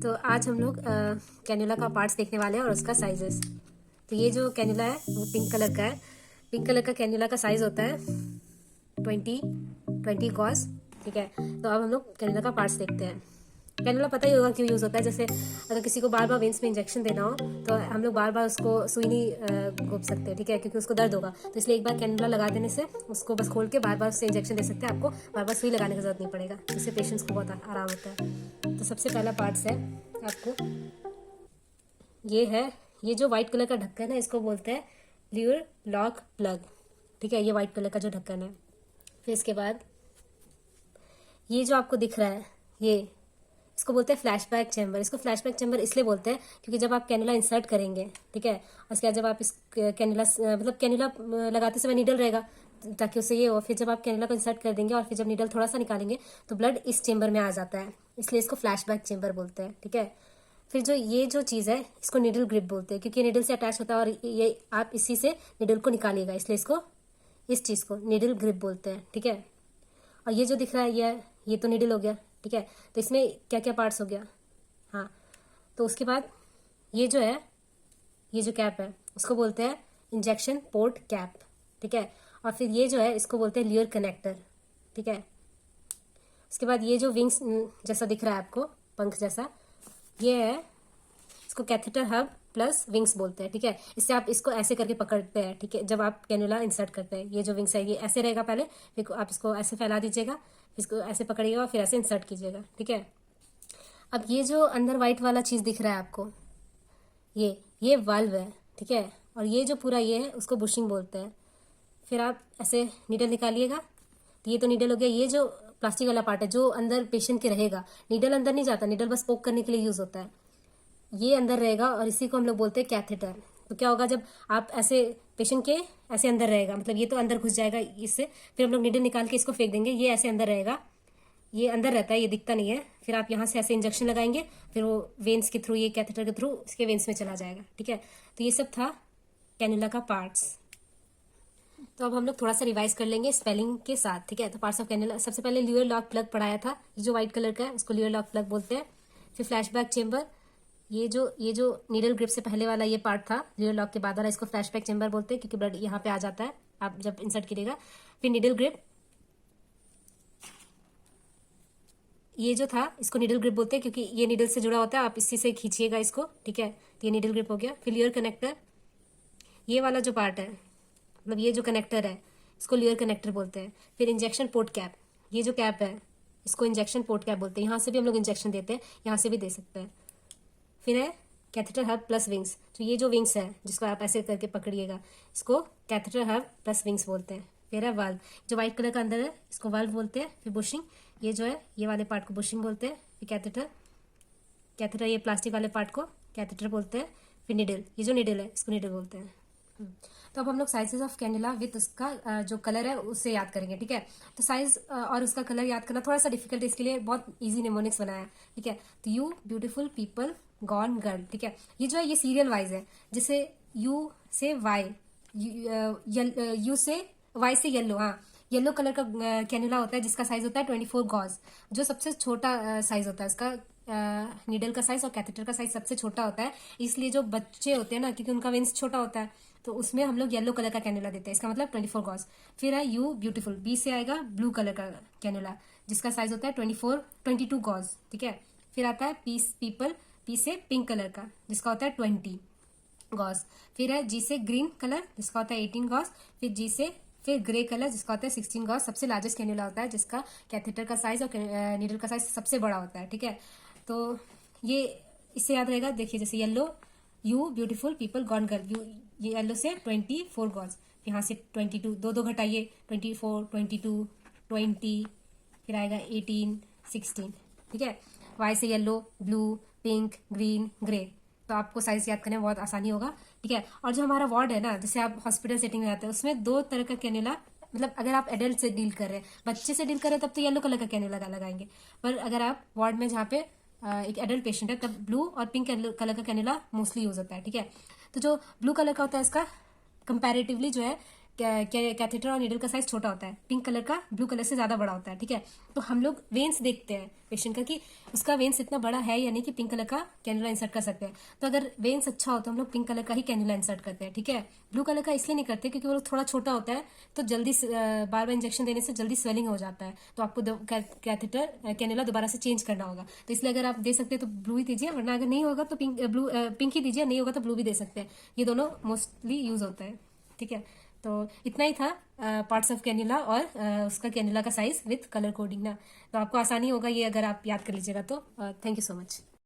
तो आज हम लोग कैन्युला का पार्ट्स देखने वाले हैं और उसका साइजेस। तो ये जो कैन्युला है वो पिंक कलर का है। पिंक कलर का कैन्युला का साइज होता है 20 गॉस। ठीक है, तो अब हम लोग कैन्युला का पार्ट्स देखते हैं। कैन्युला पता ही होगा क्यों यूज़ होता है। जैसे अगर किसी को बार बार वेन्स में इंजेक्शन देना हो तो हम लोग बार बार उसको सुई नहीं घोप सकते, ठीक है, क्योंकि उसको दर्द होगा। तो इसलिए एक बार कैन्युला लगा देने से उसको बस खोल के बार बार उससे इंजेक्शन दे सकते हैं। आपको बार बार सुई लगाने की जरूरत नहीं पड़ेगा, इससे पेशेंट्स को बहुत आराम होता है। तो सबसे पहला पार्ट्स है आपको ये है, ये जो व्हाइट कलर का ढक्कन है इसको बोलते हैं ल्यूर लॉक प्लग। ठीक है, ये व्हाइट कलर का जो ढक्कन है। फिर इसके बाद ये जो आपको दिख रहा है ये इसको बोलते हैं फ्लैशबैक चैम्बर। इसको फ्लैशबैक चैम्बर इसलिए बोलते हैं क्योंकि जब आप कैन्युला इंसर्ट करेंगे, ठीक है, और उसके बाद जब आप इस कैन्युला मतलब कैन्युला लगाते समय नीडल रहेगा ताकि उससे ये हो, फिर जब आप कैन्युला को इंसर्ट कर देंगे और फिर जब नीडल थोड़ा सा निकालेंगे तो ब्लड इस चेम्बर में आ जाता है, इसलिए इसको फ्लैशबैक चेम्बर बोलते हैं। ठीक है, फिर जो ये जो चीज़ है इसको नीडल ग्रिप बोलते हैं क्योंकि नीडल से अटैच होता है और ये आप इसी से नीडल को निकालिएगा, इसलिए इसको इस चीज़ को नीडल ग्रिप बोलते हैं। ठीक है, और ये जो दिख रहा है ये तो नीडल हो गया। ठीक है, तो इसमें क्या क्या पार्ट्स हो गया। हाँ, तो उसके बाद ये जो है ये जो कैप है उसको बोलते हैं इंजेक्शन पोर्ट कैप। ठीक है, और फिर ये जो है इसको बोलते हैं ल्यूर कनेक्टर। ठीक है, उसके बाद ये जो विंग्स जैसा दिख रहा है आपको, पंख जैसा, ये है, इसको कैथेटर हब प्लस विंग्स बोलते हैं। ठीक है, इससे आप इसको ऐसे करके पकड़ते हैं। ठीक है, जब आप कैन्युला इंसर्ट करते हैं ये जो विंग्स है ये ऐसे रहेगा पहले, फिर आप इसको ऐसे फैला दीजिएगा, इसको ऐसे पकड़िएगा और फिर ऐसे इंसर्ट कीजिएगा। ठीक है, अब ये जो अंदर व्हाइट वाला चीज़ दिख रहा है आपको ये वाल्व है। ठीक है, और ये जो पूरा ये है उसको बुशिंग बोलते हैं। फिर आप ऐसे नीडल निकालिएगा, तो ये तो नीडल हो गया। ये जो प्लास्टिक वाला पार्ट है जो अंदर पेशेंट के रहेगा, नीडल अंदर नहीं जाता, नीडल बस पोक करने के लिए यूज होता है, ये अंदर रहेगा और इसी को हम लोग बोलते हैं कैथेटर। तो क्या होगा जब आप ऐसे पेशेंट के ऐसे अंदर रहेगा, मतलब ये तो अंदर घुस जाएगा इससे, फिर हम लोग नीडल निकाल के इसको फेंक देंगे, ये ऐसे अंदर रहेगा, ये अंदर रहता है, ये दिखता नहीं है। फिर आप यहाँ से ऐसे इंजेक्शन लगाएंगे, फिर वो वेन्स के थ्रू, ये कैथेटर के थ्रू इसके वेन्स में चला जाएगा। ठीक है, तो ये सब था कैन्युला का पार्ट्स। तो अब हम लोग थोड़ा सा रिवाइज कर लेंगे स्पेलिंग के साथ। ठीक है, तो पार्ट्स ऑफ कैन्युला, सबसे पहले ल्यूर लॉक प्लग पढ़ाया था, ये जो व्हाइट कलर का है उसको ल्यूर लॉक प्लग बोलते हैं। फिर फ्लैशबैक चेम्बर, ये जो नीडल ग्रिप से पहले वाला ये पार्ट था ल्यूर लॉक के बाद वाला, इसको फ्लैशबैक चेम्बर बोलते हैं क्योंकि ब्लड यहाँ पे आ जाता है आप जब इंसर्ट करिएगा। फिर नीडल ग्रिप, ये जो था इसको नीडल ग्रिप बोलते हैं क्योंकि ये नीडल से जुड़ा होता है, आप इसी से खींचिएगा इसको। ठीक है, तो ये नीडल ग्रिप हो गया। फिर ल्यूर कनेक्टर, ये वाला जो पार्ट है, मतलब ये जो कनेक्टर है इसको ल्यूर कनेक्टर बोलते हैं। फिर इंजेक्शन पोर्ट कैप, ये जो कैप है इसको इंजेक्शन पोर्ट कैप बोलते हैं, यहाँ से भी हम लोग इंजेक्शन देते हैं, यहाँ से भी दे सकते हैं। फिर है कैथेटर हब प्लस विंग्स, तो ये जो विंग्स है जिसको आप ऐसे करके पकड़िएगा इसको कैथेटर हब प्लस विंग्स बोलते हैं। फिर है वाल्व, जो व्हाइट कलर का अंदर है इसको वाल्व बोलते हैं। फिर बुशिंग, ये जो है ये वाले पार्ट को बुशिंग बोलते हैं। फिर कैथेटर ये प्लास्टिक वाले पार्ट को कैथेटर बोलते हैं। फिर निडल, ये जो निडल है इसको निडल बोलते हैं। तो अब हम लोग साइजेस ऑफ कैन्युला विथ उसका जो कलर है उससे याद करेंगे। ठीक है, तो साइज और उसका कलर याद करना थोड़ा सा डिफिकल्ट है, इसके लिए बहुत इजी नेमोनिक्स बनाया। ठीक है, तो you beautiful people gone girl. ठीक है, ये जो है ये सीरियल वाइज है, जैसे यू से वाई, यू से वाई से येलो। हाँ, येलो कलर का कैन्युला होता है जिसका साइज होता है 24 गॉज, जो सबसे छोटा साइज होता है इसका। नीडल का साइज और कैथेटर का साइज सबसे छोटा होता है, इसलिए जो बच्चे होते हैं ना, क्योंकि उनका वेन्स छोटा होता है, तो उसमें हम लोग येलो कलर का कैन्युला देते हैं, इसका मतलब 24 गॉज। फिर है यू ब्यूटीफुल, बी से आएगा ब्लू कलर का कैन्युला जिसका साइज होता है 22 गॉज। ठीक है, फिर आता है पीस पीपल, पी से पिंक कलर का जिसका होता है 20 गॉज। फिर है जी से ग्रीन कलर जिसका होता है 18 गॉज। फिर ग्रे कलर जिसका होता है 16 गॉज। सबसे लार्जेस्ट कैन्युला होता है जिसका कैथेटर का साइज और नीडल का साइज सबसे बड़ा होता है। ठीक है, तो ये इससे याद रहेगा। देखिए जैसे yellow, you beautiful people gone girl, you ये येलो से 24 गॉज, यहाँ से 22, दो घटाइए, 24 22 20, फिर आएगा 18 16। ठीक है, वाई से yellow, blue, pink, green, grey, तो आपको साइज याद करने में बहुत आसानी होगा। ठीक है, और जो हमारा वार्ड है ना, जैसे आप हॉस्पिटल सेटिंग में जाते हैं उसमें 2 तरह का कैन्युला, मतलब अगर आप एडल्ट से डील कर रहे हैं, बच्चे से डील कर रहे हैं तब तो येलो कलर का कैन्युला लगाएंगे, पर अगर आप वार्ड में जहाँ पे एक एडल्ट पेशेंट है तब ब्लू और पिंक कलर का कैन्युला मोस्टली यूज होता है। ठीक है, तो जो ब्लू कलर का होता है इसका कंपैरेटिवली जो है कैथेटर और नीडल का साइज छोटा होता है, पिंक कलर का ब्लू कलर से ज्यादा बड़ा होता है, ठीक है। तो हम लोग वेन्स देखते हैं पेशेंट का कि उसका वेन्स इतना बड़ा है या नहीं कि पिंक कलर का कैनुला इंसर्ट कर सकते हैं। तो अगर वेन्स अच्छा हो तो हम लोग पिंक कलर का ही कैनुला इंसर्ट करते हैं, ठीक है। ब्लू कलर का इसलिए नहीं करते क्योंकि वो थोड़ा छोटा होता है, तो जल्दी बार बार इंजेक्शन देने से जल्दी स्वेलिंग हो जाता है, तो आपको कैथेटर कैनुला दोबारा से चेंज करना होगा। तो इसलिए अगर आप दे सकते हैं तो ब्लू ही दीजिए, वरना अगर नहीं होगा तो पिंक ही दीजिए, नहीं होगा तो ब्लू भी दे सकते हैं। ये दोनों मोस्टली यूज होता है, ठीक है। तो इतना ही था पार्ट्स ऑफ कैन्युला और उसका कैन्युला का साइज विथ कलर कोडिंग ना। तो आपको आसानी होगा ये अगर आप याद कर लीजिएगा तो। Thank you so much.